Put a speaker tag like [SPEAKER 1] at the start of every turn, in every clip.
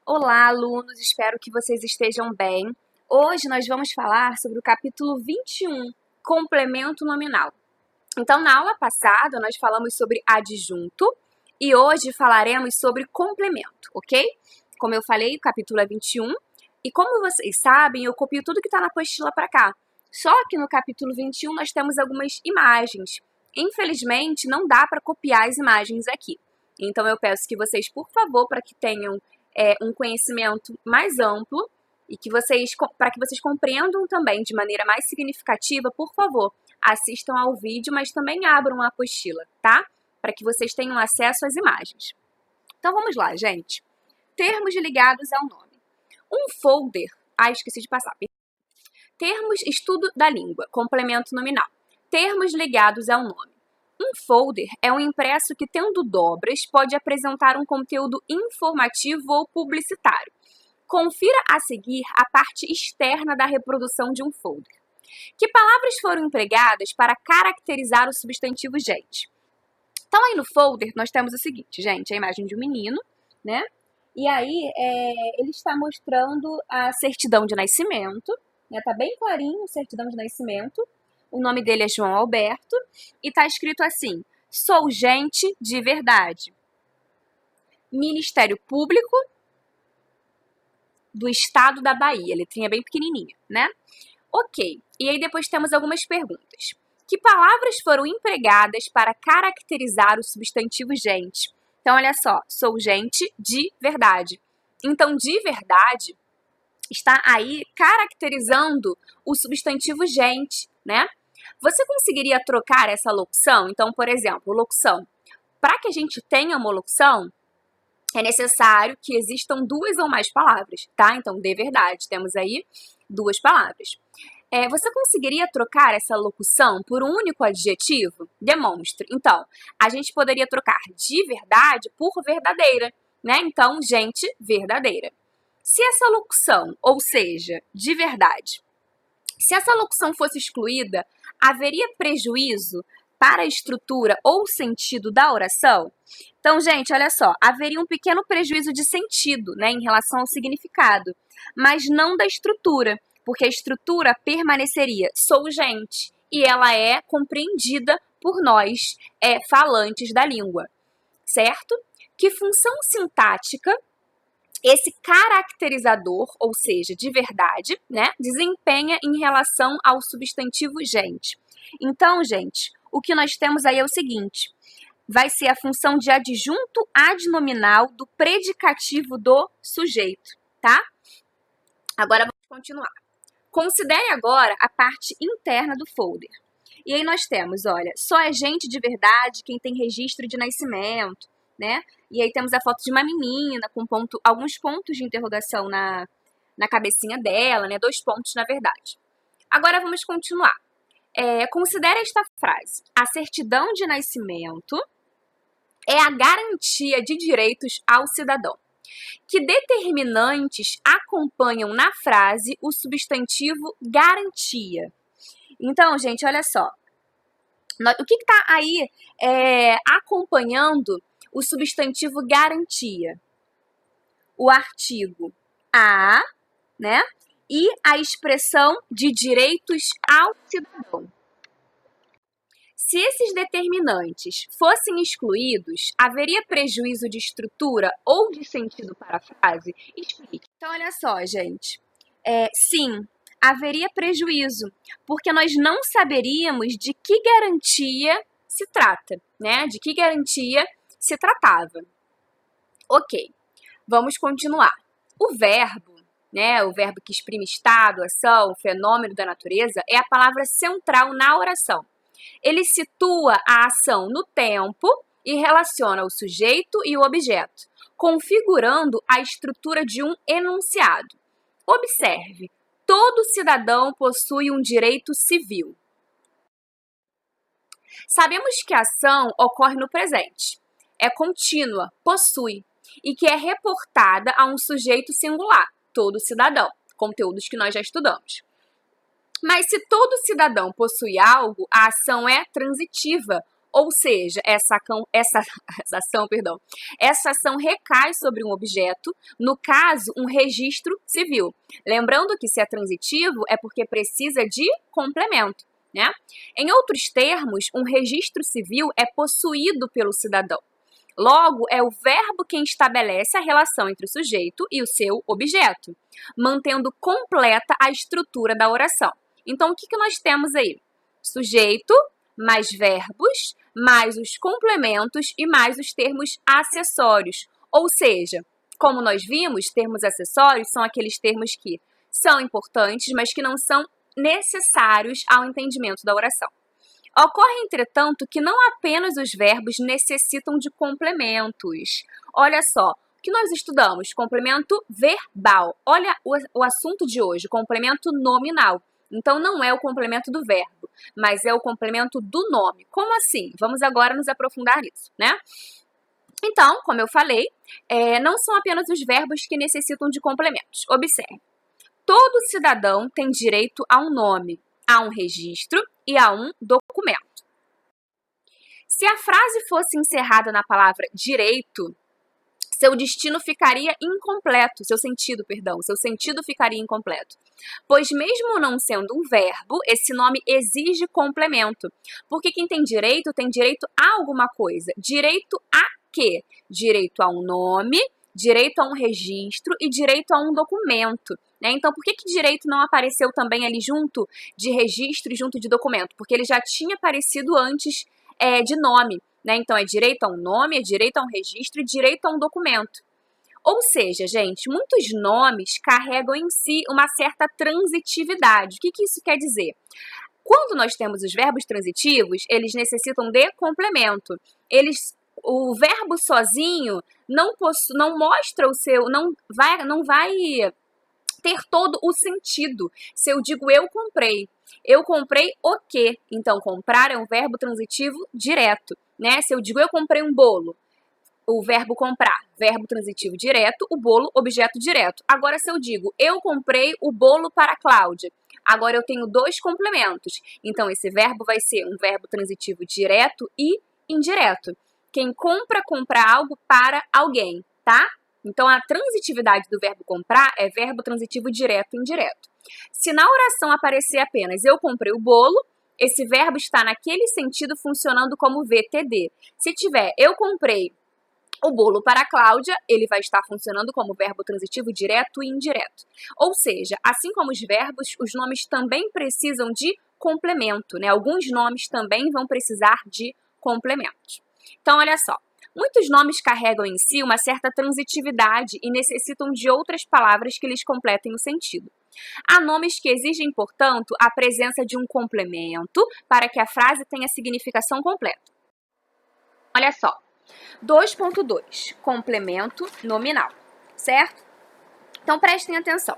[SPEAKER 1] Olá, alunos! Espero que vocês estejam bem. Hoje nós vamos falar sobre o capítulo 21, complemento nominal. Então, na aula passada, nós falamos sobre adjunto e hoje falaremos sobre complemento, ok? Como eu falei, o capítulo é 21 e como vocês sabem, eu copio tudo que está na apostila para cá. Só que no capítulo 21 nós temos algumas imagens. Infelizmente, não dá para copiar as imagens aqui. Então, eu peço que vocês, por favor, para que tenham um conhecimento mais amplo e para que vocês compreendam também de maneira mais significativa, por favor, assistam ao vídeo, mas também abram a apostila, tá? Para que vocês tenham acesso às imagens. Então, vamos lá, gente. Termos ligados ao nome. Um folder... esqueci de passar. Termos, estudo da língua, complemento nominal. Termos ligados ao nome. Um folder é um impresso que, tendo dobras, pode apresentar um conteúdo informativo ou publicitário. Confira a seguir a parte externa da reprodução de um folder. Que palavras foram empregadas para caracterizar o substantivo gente? Então, aí no folder, nós temos o seguinte, gente, a imagem de um menino, né? E aí, ele está mostrando a certidão de nascimento, né? Tá bem clarinho a certidão de nascimento. O nome dele é João Alberto e tá escrito assim: sou gente de verdade. Ministério Público do Estado da Bahia. Letrinha bem pequenininha, né? Ok. E aí depois temos algumas perguntas. Que palavras foram empregadas para caracterizar o substantivo gente? Então, olha só. Sou gente de verdade. Então, de verdade está aí caracterizando o substantivo gente, né? Você conseguiria trocar essa locução? Então, por exemplo, locução. Para que a gente tenha uma locução, é necessário que existam duas ou mais palavras, tá? Então, de verdade, temos aí duas palavras. Você conseguiria trocar essa locução por um único adjetivo? Demonstre. Então, a gente poderia trocar de verdade por verdadeira, né? Então, gente verdadeira. Se essa locução, ou seja, de verdade, se essa locução fosse excluída, haveria prejuízo para a estrutura ou sentido da oração? Então, gente, olha só, haveria um pequeno prejuízo de sentido, né, em relação ao significado, mas não da estrutura, porque a estrutura permaneceria sou gente e ela é compreendida por nós, falantes da língua, certo? Que função sintática esse caracterizador, ou seja, de verdade, né, desempenha em relação ao substantivo gente? Então, gente, o que nós temos aí é o seguinte: vai ser a função de adjunto adnominal do predicativo do sujeito, tá? Agora vamos continuar. Considere agora a parte interna do folder. E aí nós temos, olha, só é gente de verdade quem tem registro de nascimento, né? E aí temos a foto de uma menina com alguns pontos de interrogação na cabecinha dela, né? 2 pontos, na verdade. Agora vamos continuar. Considere esta frase. A certidão de nascimento é a garantia de direitos ao cidadão. Que determinantes acompanham na frase o substantivo garantia? Então, gente, olha só. O que está aí acompanhando o substantivo garantia? O artigo a, né? E a expressão de direitos ao cidadão. Se esses determinantes fossem excluídos, haveria prejuízo de estrutura ou de sentido para a frase? Explique. Então, olha só, gente. Sim, haveria prejuízo, porque nós não saberíamos de que garantia se trata, né? De que garantia se tratava. Ok, vamos continuar. O verbo, né? O verbo que exprime estado, ação, fenômeno da natureza, é a palavra central na oração. Ele situa a ação no tempo e relaciona o sujeito e o objeto, configurando a estrutura de um enunciado. Observe, todo cidadão possui um direito civil. Sabemos que a ação ocorre no presente, é contínua, possui, e que é reportada a um sujeito singular, todo cidadão, conteúdos que nós já estudamos. Mas se todo cidadão possui algo, a ação é transitiva, Ou seja, essa ação recai sobre um objeto, no caso, um registro civil. Lembrando que se é transitivo é porque precisa de complemento, né? Em outros termos, um registro civil é possuído pelo cidadão. Logo, é o verbo quem estabelece a relação entre o sujeito e o seu objeto, mantendo completa a estrutura da oração. Então, o que nós temos aí? Sujeito, mais verbos, mais os complementos e mais os termos acessórios. Ou seja, como nós vimos, termos acessórios são aqueles termos que são importantes, mas que não são necessários ao entendimento da oração. Ocorre, entretanto, que não apenas os verbos necessitam de complementos. Olha só, o que nós estudamos? Complemento verbal. Olha o assunto de hoje, complemento nominal. Então, não é o complemento do verbo, mas é o complemento do nome. Como assim? Vamos agora nos aprofundar nisso, né? Então, como eu falei, não são apenas os verbos que necessitam de complementos. Observe. Todo cidadão tem direito a um nome, a um registro e a um documento. Se a frase fosse encerrada na palavra direito, seu destino ficaria incompleto, seu sentido ficaria incompleto. Pois mesmo não sendo um verbo, esse nome exige complemento. Porque quem tem direito a alguma coisa. Direito a quê? Direito a um nome, direito a um registro e direito a um documento. Então, por que direito não apareceu também ali junto de registro e junto de documento? Porque ele já tinha aparecido antes de nome. Então, é direito a um nome, é direito a um registro e direito a um documento. Ou seja, gente, muitos nomes carregam em si uma certa transitividade. O que isso quer dizer? Quando nós temos os verbos transitivos, eles necessitam de complemento. O verbo sozinho não mostra o seu, não vai ter todo o sentido. Se eu digo eu comprei o quê? Então, comprar é um verbo transitivo direto, né? Se eu digo eu comprei um bolo, o verbo comprar, verbo transitivo direto, o bolo, objeto direto. Agora, se eu digo eu comprei o bolo para a Cláudia, agora eu tenho dois complementos. Então, esse verbo vai ser um verbo transitivo direto e indireto. Quem compra algo para alguém, tá? Então, a transitividade do verbo comprar é verbo transitivo direto e indireto. Se na oração aparecer apenas eu comprei o bolo, esse verbo está naquele sentido funcionando como VTD. Se tiver eu comprei o bolo para a Cláudia, ele vai estar funcionando como verbo transitivo direto e indireto. Ou seja, assim como os verbos, os nomes também precisam de complemento, né? Alguns nomes também vão precisar de complemento. Então, olha só. Muitos nomes carregam em si uma certa transitividade e necessitam de outras palavras que lhes completem o sentido. Há nomes que exigem, portanto, a presença de um complemento para que a frase tenha significação completa. Olha só. 2.2. Complemento nominal, certo? Então, prestem atenção.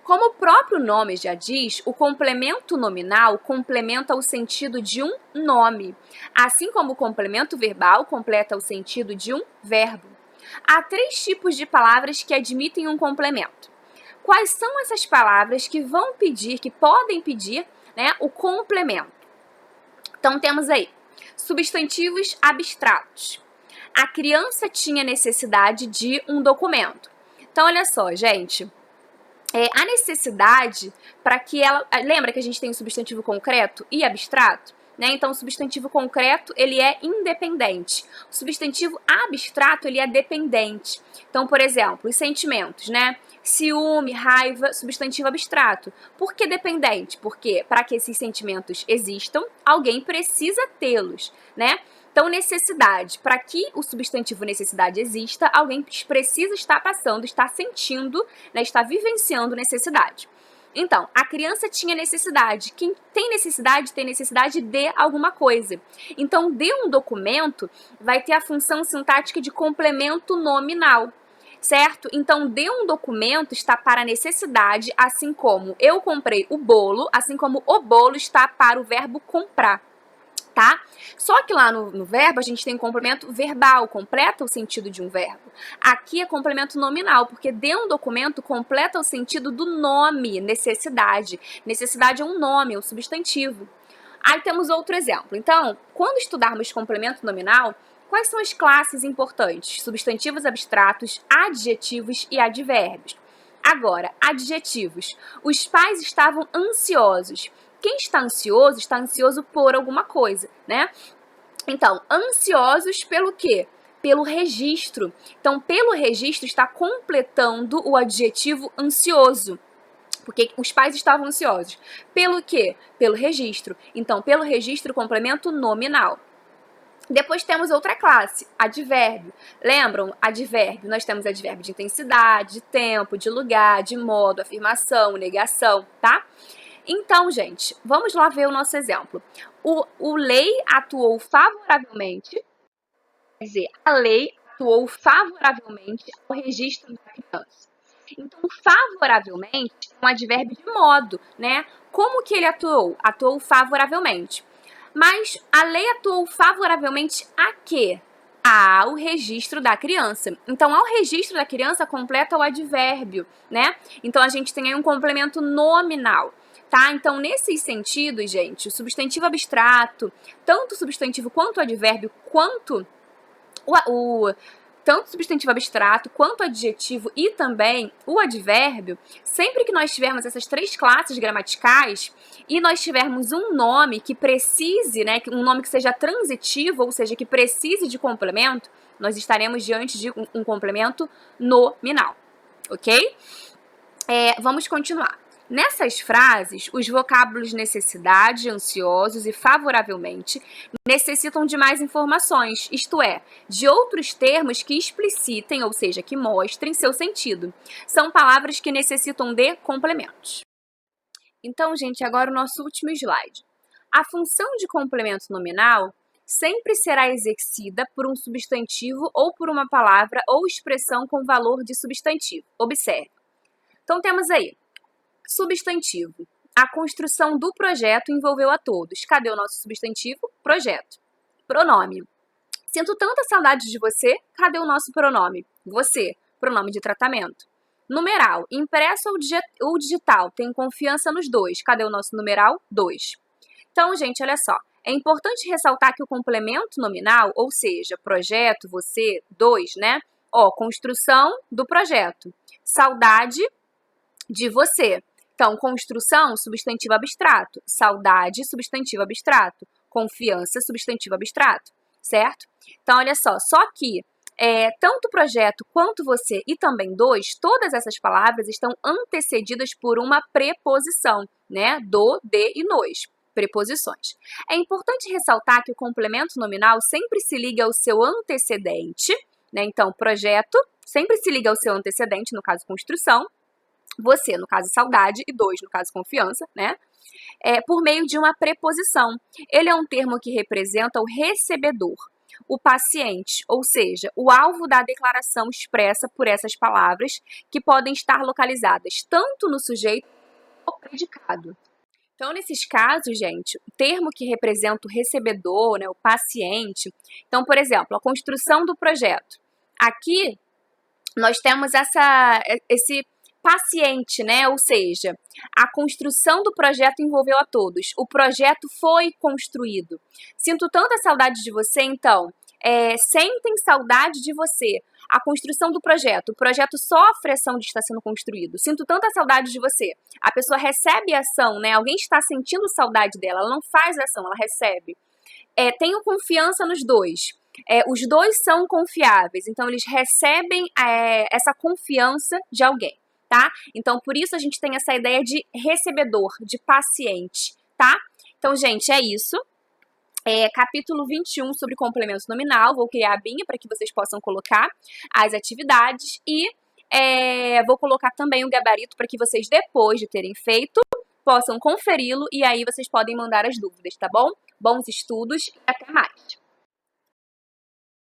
[SPEAKER 1] Como o próprio nome já diz, o complemento nominal complementa o sentido de um nome, assim como o complemento verbal completa o sentido de um verbo. Há 3 tipos de palavras que admitem um complemento. Quais são essas palavras que podem pedir, né, o complemento? Então, temos aí substantivos abstratos. A criança tinha necessidade de um documento. Então, olha só, gente. A necessidade para que ela... Lembra que a gente tem o substantivo concreto e abstrato? Né? Então, o substantivo concreto, ele é independente. O substantivo abstrato, ele é dependente. Então, por exemplo, os sentimentos, né? Ciúme, raiva, substantivo abstrato. Por que dependente? Porque para que esses sentimentos existam, alguém precisa tê-los, né? Então, necessidade. Para que o substantivo necessidade exista, alguém precisa estar passando, estar sentindo, né, estar vivenciando necessidade. Então, a criança tinha necessidade. Quem tem necessidade de alguma coisa. Então, de um documento vai ter a função sintática de complemento nominal, certo? Então, de um documento está para necessidade, assim como eu comprei o bolo, assim como o bolo está para o verbo comprar. Tá? Só que lá no verbo a gente tem complemento verbal, completa o sentido de um verbo. Aqui é complemento nominal, porque de um documento completa o sentido do nome, necessidade. Necessidade é um nome, é um substantivo. Aí temos outro exemplo. Então, quando estudarmos complemento nominal, quais são as classes importantes? Substantivos abstratos, adjetivos e advérbios. Agora, adjetivos. Os pais estavam ansiosos. Quem está ansioso por alguma coisa, né? Então, ansiosos pelo quê? Pelo registro. Então, pelo registro está completando o adjetivo ansioso. Porque os pais estavam ansiosos. Pelo quê? Pelo registro. Então, pelo registro, complemento nominal. Depois temos outra classe, advérbio. Lembram? Advérbio. Nós temos advérbio de intensidade, de tempo, de lugar, de modo, afirmação, negação, tá? Então, gente, vamos lá ver o nosso exemplo. O lei atuou favoravelmente, quer dizer, a lei atuou favoravelmente ao registro da criança. Então, favoravelmente é um advérbio de modo, né? Como que ele atuou? Atuou favoravelmente. Mas a lei atuou favoravelmente a quê? Ao registro da criança. Então, ao registro da criança, completa o advérbio, né? Então, a gente tem aí um complemento nominal. Tá? Então, nesses sentidos, gente, o substantivo abstrato, tanto o substantivo quanto o advérbio, quanto tanto o substantivo abstrato quanto o adjetivo e também o advérbio, sempre que nós tivermos essas três classes gramaticais e nós tivermos um nome que precise, né, um nome que seja transitivo, ou seja, que precise de complemento, nós estaremos diante de um complemento nominal, ok? Vamos continuar. Nessas frases, os vocábulos necessidade, ansiosos e favoravelmente necessitam de mais informações, isto é, de outros termos que explicitem, ou seja, que mostrem seu sentido. São palavras que necessitam de complementos. Então, gente, agora o nosso último slide. A função de complemento nominal sempre será exercida por um substantivo ou por uma palavra ou expressão com valor de substantivo. Observe. Então, temos aí substantivo. A construção do projeto envolveu a todos. Cadê o nosso substantivo? Projeto. Pronome. Sinto tanta saudade de você. Cadê o nosso pronome? Você. Pronome de tratamento. Numeral. Impresso ou digital. Tenho confiança nos dois. Cadê o nosso numeral? 2. Então, gente, olha só. É importante ressaltar que o complemento nominal, ou seja, projeto, você, 2, né? Construção do projeto. Saudade de você. Então, construção, substantivo abstrato. Saudade, substantivo abstrato. Confiança, substantivo abstrato. Certo? Então, olha só que tanto projeto quanto você e também 2, todas essas palavras estão antecedidas por uma preposição, né? Do, de e nos. Preposições. É importante ressaltar que o complemento nominal sempre se liga ao seu antecedente, né? Então, projeto sempre se liga ao seu antecedente, no caso, construção. Você, no caso, saudade, e 2, no caso, confiança, né? Por meio de uma preposição. Ele é um termo que representa o recebedor, o paciente, ou seja, o alvo da declaração expressa por essas palavras, que podem estar localizadas tanto no sujeito como no predicado. Então, nesses casos, gente, o termo que representa o recebedor, né, o paciente. Então, por exemplo, a construção do projeto. Aqui, nós temos esse paciente, né? Ou seja, a construção do projeto envolveu a todos. O projeto foi construído. Sinto tanta saudade de você, então, sentem saudade de você. A construção do projeto. O projeto sofre a ação de estar sendo construído. Sinto tanta saudade de você. A pessoa recebe a ação, né? Alguém está sentindo saudade dela. Ela não faz a ação, ela recebe. Tenho confiança nos dois. Os dois são confiáveis. Então, eles recebem essa confiança de alguém. Tá? Então, por isso a gente tem essa ideia de recebedor, de paciente, tá? Então, gente, é isso. Capítulo 21 sobre complemento nominal. Vou criar a abinha para que vocês possam colocar as atividades e vou colocar também o gabarito para que vocês, depois de terem feito, possam conferi-lo e aí vocês podem mandar as dúvidas, tá bom? Bons estudos e até mais!